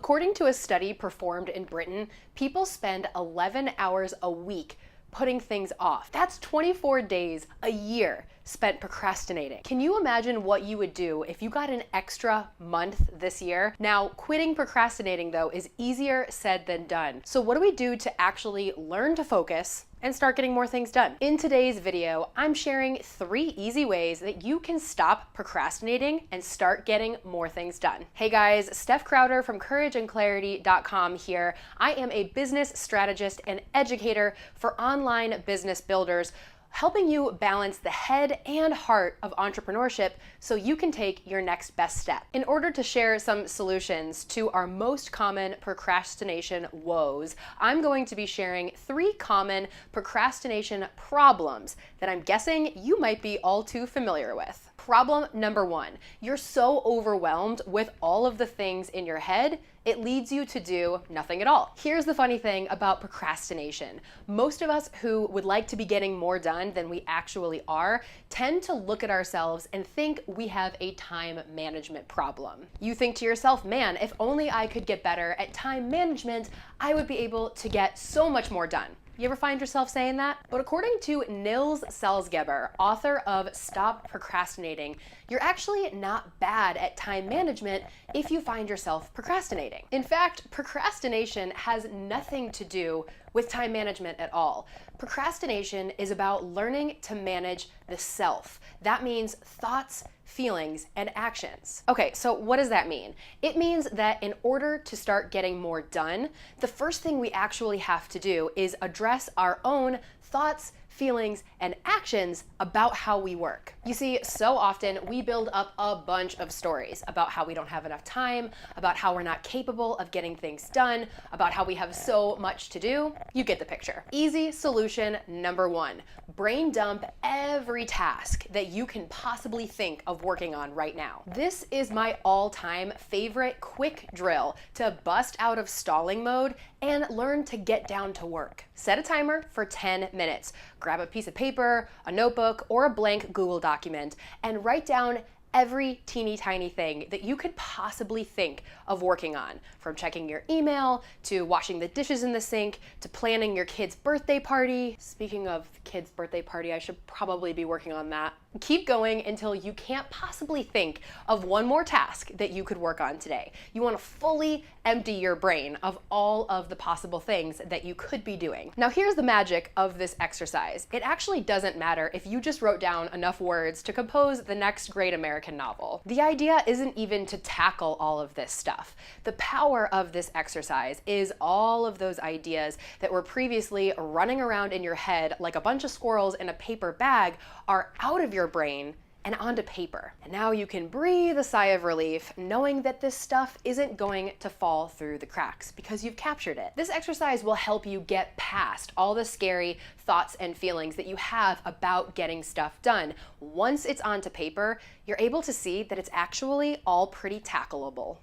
According to a study performed in Britain, people spend 11 hours a week putting things off. That's 24 days a year spent procrastinating. Can you imagine what you would do if you got an extra month this year? Now, quitting procrastinating though is easier said than done. So what do we do to actually learn to focus and start getting more things done? In today's video, I'm sharing 3 easy ways that you can stop procrastinating and start getting more things done. Hey guys, Steph Crowder from CourageandClarity.com here. I am a business strategist and educator for online business builders, helping you balance the head and heart of entrepreneurship so you can take your next best step. In order to share some solutions to our most common procrastination woes, I'm going to be sharing 3 common procrastination problems that I'm guessing you might be all too familiar with. Problem number 1, you're so overwhelmed with all of the things in your head, it leads you to do nothing at all. Here's the funny thing about procrastination. Most of us who would like to be getting more done than we actually are tend to look at ourselves and think we have a time management problem. You think to yourself, man, if only I could get better at time management, I would be able to get so much more done. You ever find yourself saying that? But according to Nils Salzgeber, author of Stop Procrastinating, you're actually not bad at time management if you find yourself procrastinating. In fact, procrastination has nothing to do with time management at all. Procrastination is about learning to manage the self. That means thoughts, feelings, and actions. Okay, so what does that mean? It means that in order to start getting more done, the first thing we actually have to do is address our own thoughts, feelings, and actions about how we work. You see, so often we build up a bunch of stories about how we don't have enough time, about how we're not capable of getting things done, about how we have so much to do. You get the picture. Easy solution number 1, brain dump every task that you can possibly think of working on right now. This is my all-time favorite quick drill to bust out of stalling mode and learn to get down to work. Set a timer for 10 minutes. Grab a piece of paper, a notebook, or a blank Google document and write down every teeny tiny thing that you could possibly think of working on, from checking your email, to washing the dishes in the sink, to planning your kid's birthday party. Speaking of kid's birthday party, I should probably be working on that. Keep going until you can't possibly think of one more task that you could work on today. You want to fully empty your brain of all of the possible things that you could be doing. Now here's the magic of this exercise. It actually doesn't matter if you just wrote down enough words to compose the next great American novel. The idea isn't even to tackle all of this stuff. The power of this exercise is all of those ideas that were previously running around in your head like a bunch of squirrels in a paper bag are out of your brain and onto paper. And now you can breathe a sigh of relief knowing that this stuff isn't going to fall through the cracks because you've captured it. This exercise will help you get past all the scary thoughts and feelings that you have about getting stuff done. Once it's onto paper, you're able to see that it's actually all pretty tackleable.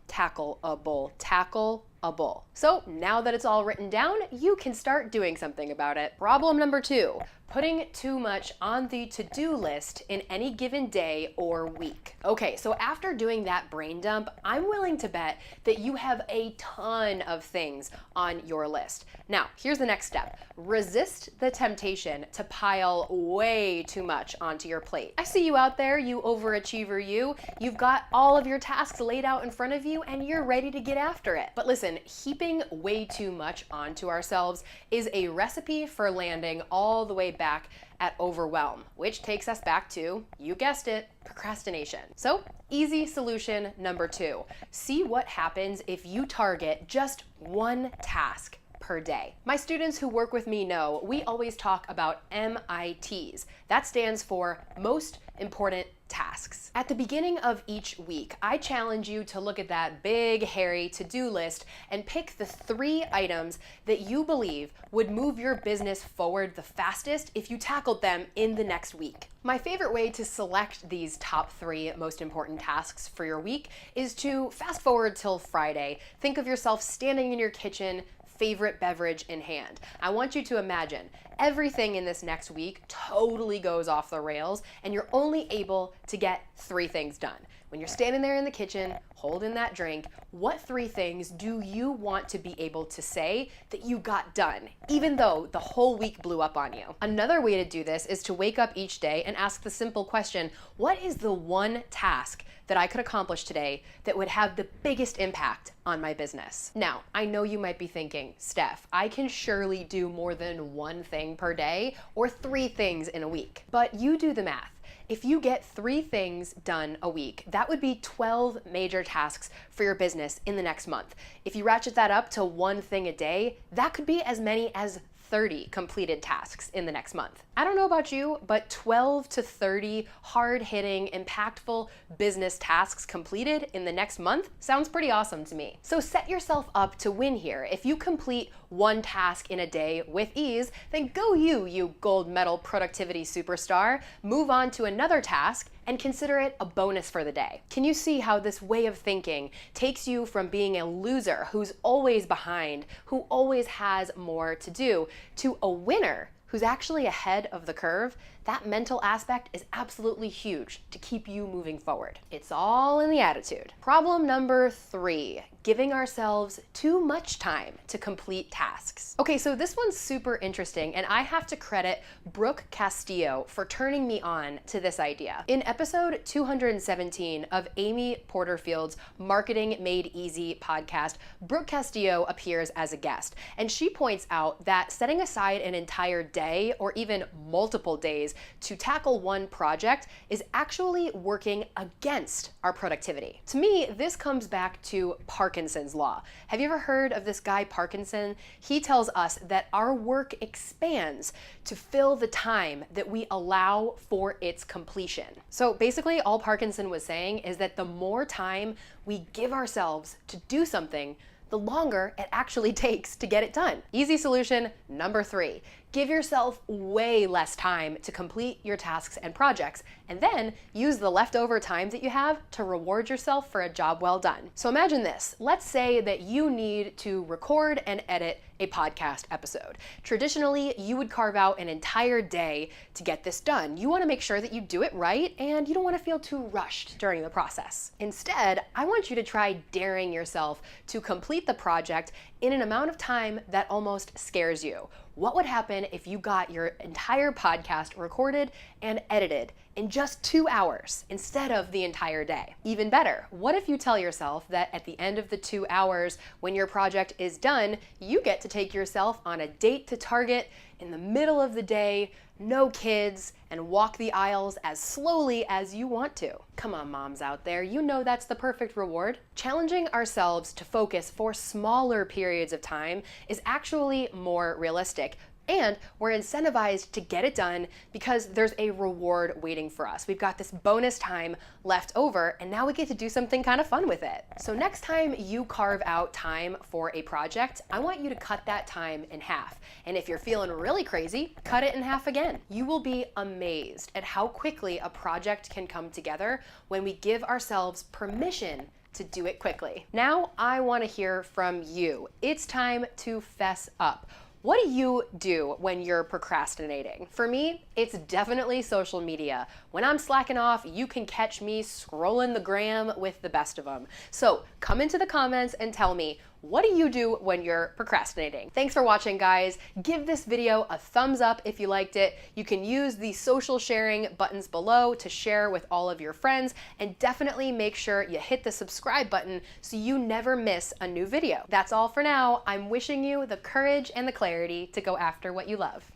So now that it's all written down, you can start doing something about it. Problem number 2, putting too much on the to-do list in any given day or week. Okay, so after doing that brain dump, I'm willing to bet that you have a ton of things on your list. Now, here's the next step. Resist the temptation to pile way too much onto your plate. I see you out there, you overachiever you. You've got all of your tasks laid out in front of you and you're ready to get after it. But listen, heaping way too much onto ourselves is a recipe for landing all the way back at overwhelm, which takes us back to, you guessed it, procrastination. So, easy solution number 2. See what happens if you target just one task per day. My students who work with me know we always talk about MITs. That stands for most important tasks. At the beginning of each week, I challenge you to look at that big, hairy to-do list and pick the 3 items that you believe would move your business forward the fastest if you tackled them in the next week. My favorite way to select these top 3 most important tasks for your week is to fast forward till Friday. Think of yourself standing in your kitchen, favorite beverage in hand. I want you to imagine everything in this next week totally goes off the rails and you're only able to get 3 things done. when you're standing there in the kitchen holding that drink, what 3 things do you want to be able to say that you got done, even though the whole week blew up on you? Another way to do this is to wake up each day and ask the simple question, what is the one task that I could accomplish today that would have the biggest impact on my business? Now, I know you might be thinking, Steph, I can surely do more than 1 thing per day or 3 things in a week. But you do the math. If you get 3 things done a week, that would be 12 major tasks for your business in the next month. If you ratchet that up to 1 thing a day, that could be as many as 30 completed tasks in the next month. I don't know about you, but 12 to 30 hard-hitting, impactful business tasks completed in the next month sounds pretty awesome to me. So set yourself up to win here. If you complete 1 task in a day with ease, then go you gold medal productivity superstar. Move on to another task and consider it a bonus for the day. Can you see how this way of thinking takes you from being a loser who's always behind, who always has more to do, to a winner who's actually ahead of the curve? That mental aspect is absolutely huge to keep you moving forward. It's all in the attitude. Problem number 3, giving ourselves too much time to complete tasks. Okay, so this one's super interesting, and I have to credit Brooke Castillo for turning me on to this idea. In episode 217 of Amy Porterfield's Marketing Made Easy podcast, Brooke Castillo appears as a guest, and she points out that setting aside an entire day or even multiple days to tackle one project is actually working against our productivity. To me, this comes back to Parkinson's law. Have you ever heard of this guy Parkinson? He tells us that our work expands to fill the time that we allow for its completion. So basically, all Parkinson was saying is that the more time we give ourselves to do something, the longer it actually takes to get it done. Easy solution number 3. Give yourself way less time to complete your tasks and projects, and then use the leftover time that you have to reward yourself for a job well done. So imagine this. Let's say that you need to record and edit a podcast episode. Traditionally, you would carve out an entire day to get this done. You want to make sure that you do it right, and you don't want to feel too rushed during the process. Instead, I want you to try daring yourself to complete the project in an amount of time that almost scares you. What would happen if you got your entire podcast recorded and edited in just 2 hours instead of the entire day? Even better, what if you tell yourself that at the end of the 2 hours, when your project is done, you get to take yourself on a date to Target in the middle of the day, no kids, and walk the aisles as slowly as you want to? Come on, moms out there, you know that's the perfect reward. Challenging ourselves to focus for smaller periods of time is actually more realistic. And we're incentivized to get it done because there's a reward waiting for us. We've got this bonus time left over, and now we get to do something kind of fun with it. So next time you carve out time for a project, I want you to cut that time in half. And if you're feeling really crazy, cut it in half again. You will be amazed at how quickly a project can come together when we give ourselves permission to do it quickly. Now I want to hear from you. It's time to fess up. What do you do when you're procrastinating? For me, it's definitely social media. When I'm slacking off, you can catch me scrolling the gram with the best of them. So come into the comments and tell me, what do you do when you're procrastinating? Thanks for watching, guys. Give this video a thumbs up if you liked it. You can use the social sharing buttons below to share with all of your friends, and definitely make sure you hit the subscribe button so you never miss a new video. That's all for now. I'm wishing you the courage and the clarity to go after what you love.